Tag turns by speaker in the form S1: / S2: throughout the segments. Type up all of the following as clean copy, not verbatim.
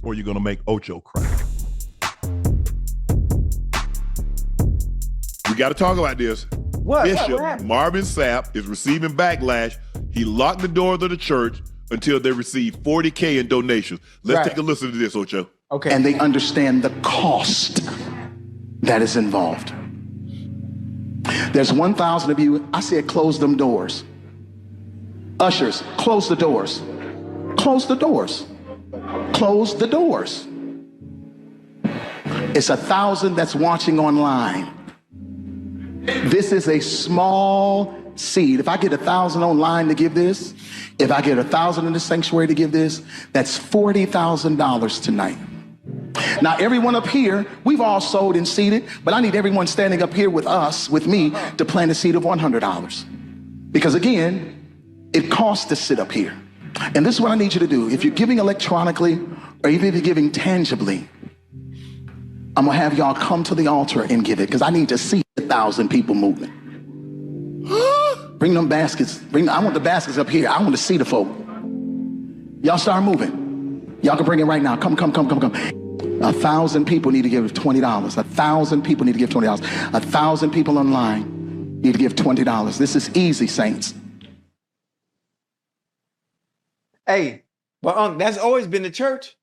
S1: or you're going to make Ocho cry. We got to talk about this.
S2: What
S1: Bishop Marvin Sapp is receiving backlash. He locked the doors of the church until they receive $40K in donations. Let's take a listen to this, Ocho.
S3: Okay. And they understand the cost that is involved. There's 1,000 of you. I said, close them doors. Ushers, close the doors. Close the doors. Close the doors. It's 1,000 that's watching online. This is a small seed. If I get 1,000 online to give this, if I get 1,000 in the sanctuary to give this, that's $40,000 tonight. Now, everyone up here, we've all sowed and seeded, but I need everyone standing up here with us, with me, to plant a seed of $100. Because again, it costs to sit up here. And this is what I need you to do. If you're giving electronically, or even if you're giving tangibly, I'm gonna have y'all come to the altar and give it, because I need to see 1,000 people moving. Bring them baskets. I want the baskets up here. I want to see the folk. Y'all start moving. Y'all can bring it right now. Come. 1,000 people need to give $20. 1,000 people need to give $20. 1,000 people online need to give $20. This is easy, saints.
S2: Hey, but that's always been the church.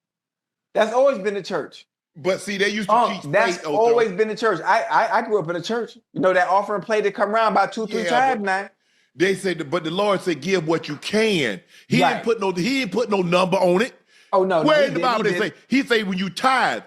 S2: That's always been the church.
S1: But see, they used to teach
S2: that's
S1: faith,
S2: always been the church. I grew up in a church. You know, that offering plate that come around about 2-3 times now.
S1: They said, but the Lord said, give what you can. He didn't put no number on it.
S2: Oh no.
S1: Where in the Bible they say? He say when you tithe.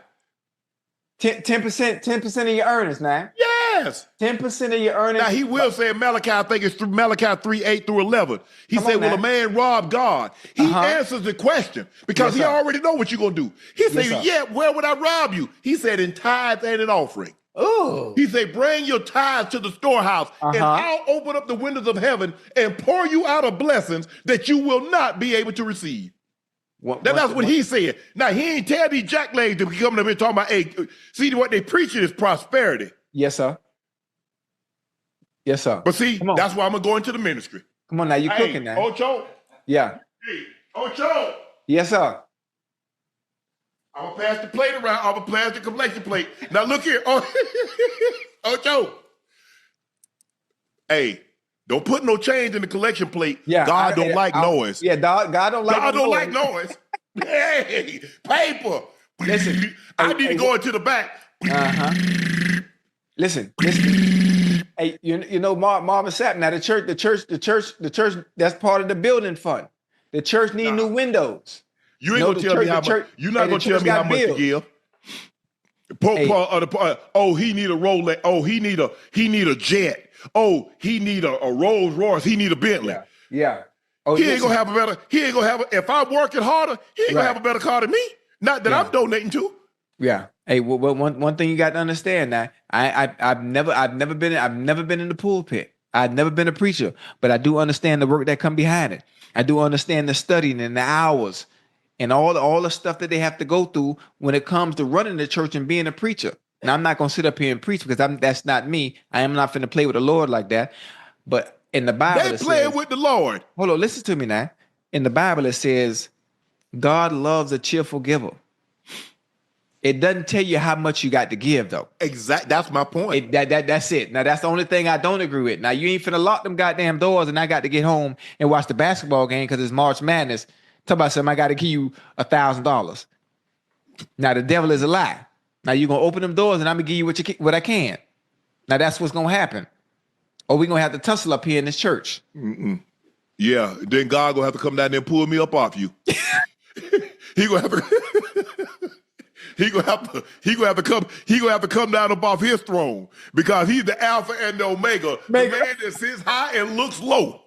S2: 10% of your earnings now.
S1: Yes.
S2: 10% of your earnings.
S1: Now he will say in Malachi, I think it's through Malachi 3:8-11. He said, will a man rob God? He answers the question because he already know what you're going to do. He said, yeah, where would I rob you? He said, in tithe and in offering.
S2: Oh.
S1: He said, bring your tithes to the storehouse and I'll open up the windows of heaven and pour you out of blessings that you will not be able to receive. That's what he said. Now, he ain't tell these jacklegs to be coming up here talking about, hey, see, what they preaching is prosperity.
S2: Yes, sir. Yes, sir.
S1: But see, that's why I'm going to go into the ministry.
S2: Come on now, you cooking now.
S1: Ocho.
S2: Yeah.
S1: Hey, Ocho.
S2: Yes, sir.
S1: I'm going to pass the plate around. I'm going to pass the collection plate. Now, look here. Ocho. Hey, don't put no change in the collection plate. Yeah, God don't like noise.
S2: Yeah, God don't like
S1: noise. Hey, paper.
S2: Listen.
S1: I need to go into the back.
S2: Listen. Hey, you know Marvin Sapp. Now the church, that's part of the building fund. The church need new windows.
S1: You ain't gonna tell me how much. You're not gonna tell me how much to give. He need a Rolex. Oh, he need a jet. Oh, he need a Rolls Royce. He need a Bentley.
S2: Yeah.
S1: Oh, he ain't gonna have a better. He ain't gonna have. If I'm working harder, he ain't gonna have a better car than me. Not that I'm donating to.
S2: Yeah. Hey, well, one thing you got to understand now. I've never been in the pulpit. I've never been a preacher, but I do understand the work that come behind it. I do understand the studying and the hours and all the stuff that they have to go through when it comes to running the church and being a preacher. Now, I'm not going to sit up here and preach because that's not me. I am not finna play with the Lord like that. But in the Bible,
S1: they play with the Lord.
S2: Hold on, listen to me now. In the Bible, it says, God loves a cheerful giver. It doesn't tell you how much you got to give, though.
S1: Exactly. That's my point.
S2: That's it. Now, that's the only thing I don't agree with. Now, you ain't finna lock them goddamn doors and I got to get home and watch the basketball game because it's March Madness. Talk about something, I got to give you $1,000. Now, the devil is a lie. Now, you're going to open them doors and I'm going to give you what I can. Now, that's what's going to happen. Or we're going to have to tussle up here in this church.
S1: Yeah, then God going to have to come down there and pull me up off you. He going to have to... He gonna have to come down up off his throne because he's the Alpha and the Omega, the man that sits high and looks low.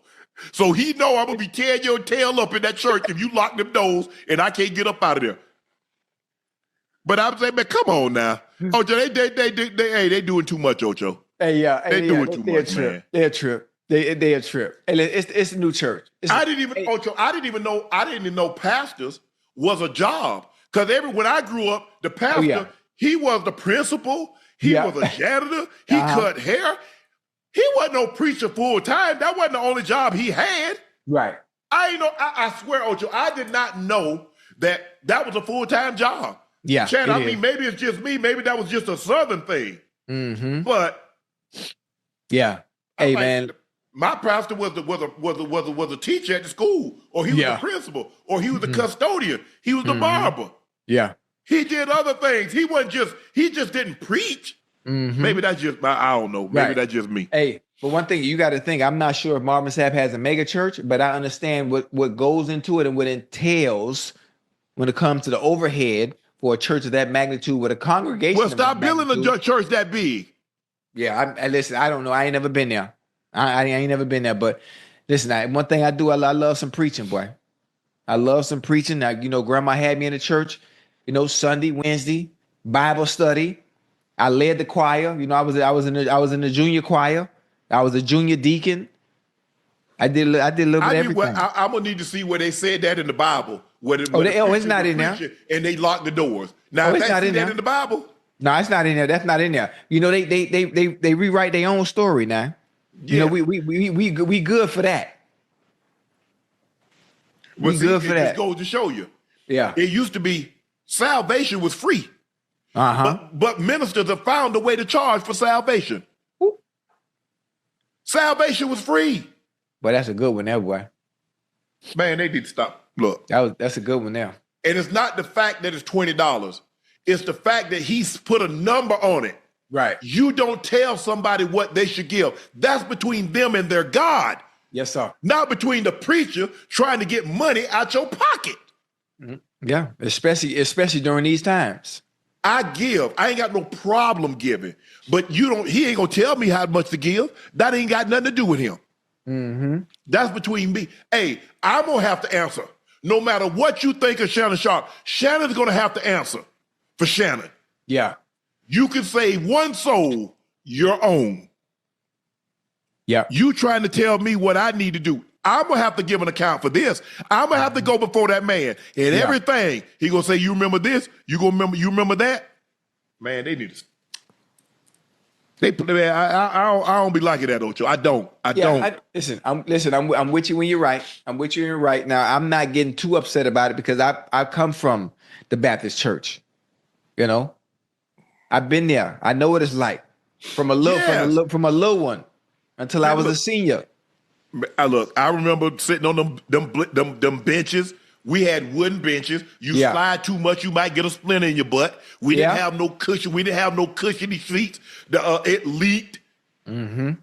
S1: So he know I'm gonna be tearing your tail up in that church if you lock them doors and I can't get up out of there. But I'm saying, man, come on now, Ocho, they doing too much, Ocho.
S2: Hey,
S1: they doing too much, man.
S2: They're a trip. They a trip. Hey, it's a new church.
S1: I didn't even know pastors was a job. Because when I grew up, the pastor, he was the principal, he was a janitor, he cut hair. He wasn't no preacher full time. That wasn't the only job he had.
S2: Right.
S1: I swear, Ocho, I did not know that was a full-time job.
S2: Yeah,
S1: Chad,
S2: it
S1: I
S2: is.
S1: mean, maybe it's just me. Maybe that was just a Southern thing.
S2: Mm-hmm.
S1: But
S2: Yeah.
S1: I'm
S2: Hey,
S1: like,
S2: man.
S1: my pastor was a teacher at the school, or he was
S2: Yeah.
S1: the principal, or he was the custodian. He was the barber.
S2: Yeah.
S1: He did other things. He just didn't preach. Maybe that's just I don't know. Maybe
S2: Right.
S1: that's just me.
S2: Hey, but one thing you got to think, I'm not sure if Marvin Sapp has a mega church, but I understand what goes into it and what it entails when it comes to the overhead for a church of that magnitude with a congregation.
S1: Well,
S2: of
S1: stop
S2: that
S1: building a
S2: magnitude.
S1: church that big.
S2: Yeah, listen, I don't know. I ain't never been there. I ain't never been there. But listen, one thing I do, I love some preaching, boy. I love some preaching. Now, Grandma had me in the church, Sunday, Wednesday, Bible study. I led the choir. I was in the junior choir. I was a junior deacon. I did a little bit of everything.
S1: I'm gonna need to see where they said that in the Bible.
S2: It's not in there.
S1: And they locked the doors. Now,
S2: Oh,
S1: if
S2: it's
S1: they
S2: not
S1: see
S2: in
S1: that
S2: there.
S1: in the Bible,
S2: No, it's not in there. That's not in there. They rewrite their own story now.
S1: Yeah.
S2: We good for that.
S1: well,
S2: We
S1: see,
S2: good for
S1: it
S2: that.
S1: just goes to show you.
S2: Yeah.
S1: It used to be salvation was free,
S2: Uh-huh.
S1: but ministers have found a way to charge for salvation.
S2: Ooh.
S1: Salvation was free.
S2: But that's a good one there, boy.
S1: Man, they need to stop. Look,
S2: That's a good one there.
S1: and it's not the fact that it's $20. It's the fact that he's put a number on it.
S2: Right.
S1: You don't tell somebody what they should give. That's between them and their God,
S2: Yes, sir.
S1: not between the preacher trying to get money out your pocket.
S2: Yeah. Especially during these times.
S1: I give. I ain't got no problem giving. But he ain't gonna tell me how much to give. That ain't got nothing to do with him. That's between me. Hey, I'm gonna have to answer. No matter what you think of Shannon Sharp, Shannon's gonna have to answer for Shannon.
S2: Yeah.
S1: You can save one soul, your own.
S2: Yeah.
S1: You trying to tell me what I need to do. I'm gonna have to give an account for this. I'm gonna have to go before that man. And everything, he gonna say, you remember this? You remember that? Man, they need to. I don't be liking that, Ocho. I don't.
S2: Listen, I'm with you when you're right. I'm with you when you're right. Now, I'm not getting too upset about it because I come from the Baptist church. I've been there. I know what it's like from a little one until I was a senior.
S1: I remember sitting on them benches. We had wooden benches. You slide too much, you might get a splinter in your butt. We didn't have no cushion. We didn't have no cushiony seats. It leaked. They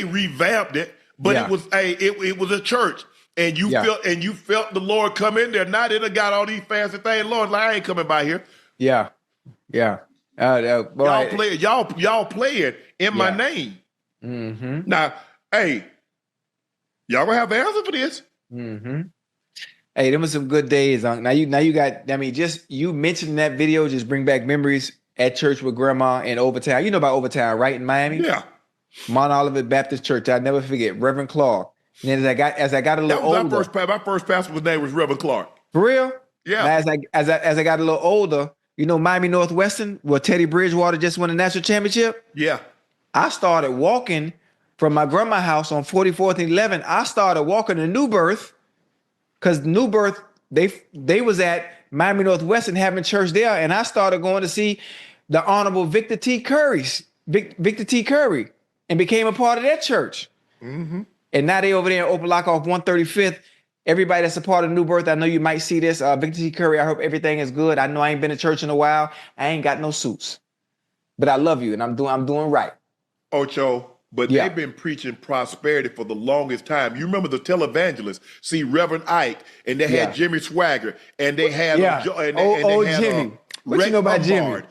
S1: revamped it, but it was a church, and you felt the Lord come in there. Now they done got all these fancy things. Lord, like, I ain't coming by here.
S2: Yeah.
S1: Y'all play it in my name. Now, hey, y'all gonna have the answer for this.
S2: Hey, them were some good days. Now you got. I mean, just you mentioning that video just bring back memories at church with Grandma in Overtown. You know about Overtown, right, in Miami?
S1: Yeah.
S2: Mount Olivet Baptist Church. I'll never forget Reverend Clark. And then as I got a little older,
S1: my first pastor's name was Reverend Clark.
S2: For real?
S1: Yeah.
S2: Now, as I got a little older, Miami Northwestern, where Teddy Bridgewater just won a national championship.
S1: Yeah.
S2: I started walking from my grandma's house on 44th and 11th. I started walking to New Birth because New Birth, they was at Miami Northwestern having church there, and I started going to see the Honorable Victor T. Curry, and became a part of that church. And now they over there in Opelika off 135th. Everybody that's a part of New Birth, I know you might see this. Victor T. Curry, I hope everything is good. I know I ain't been to church in a while. I ain't got no suits. But I love you, and I'm doing right.
S1: Ocho, but they've been preaching prosperity for the longest time. You remember the televangelists, see Reverend Ike, and they had Jimmy Swagger, and they had
S2: Jimmy. What you know about Jimmy?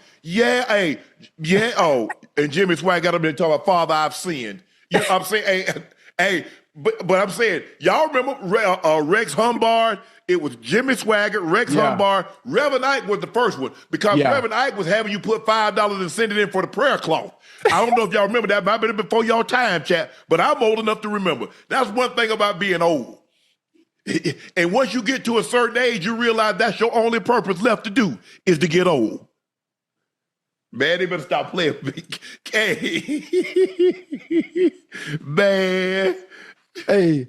S1: And Jimmy Swagger got up there talking about Father, I've sinned. You know what I'm saying? But I'm saying, y'all remember Rex Humbard? It was Jimmy Swagger, Rex Humbard. Reverend Ike was the first one because Reverend Ike was having you put $5 and send it in for the prayer cloth. I don't know if y'all remember that. Might have been before y'all time, chat, but I'm old enough to remember. That's one thing about being old. And once you get to a certain age, you realize that's your only purpose left to do is to get old. Man, they better stop playing with me. Hey. Man.
S2: Hey,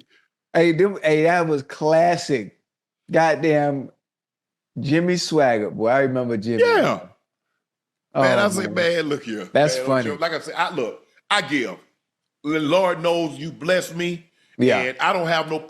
S2: that was classic. Goddamn Jimmy Swagger. Boy, I remember Jimmy.
S1: Yeah. Man,
S2: Oh,
S1: I say, man, look here.
S2: That's
S1: man,
S2: funny.
S1: Like I said, I give. The Lord knows you bless me.
S2: Yeah.
S1: And I don't have no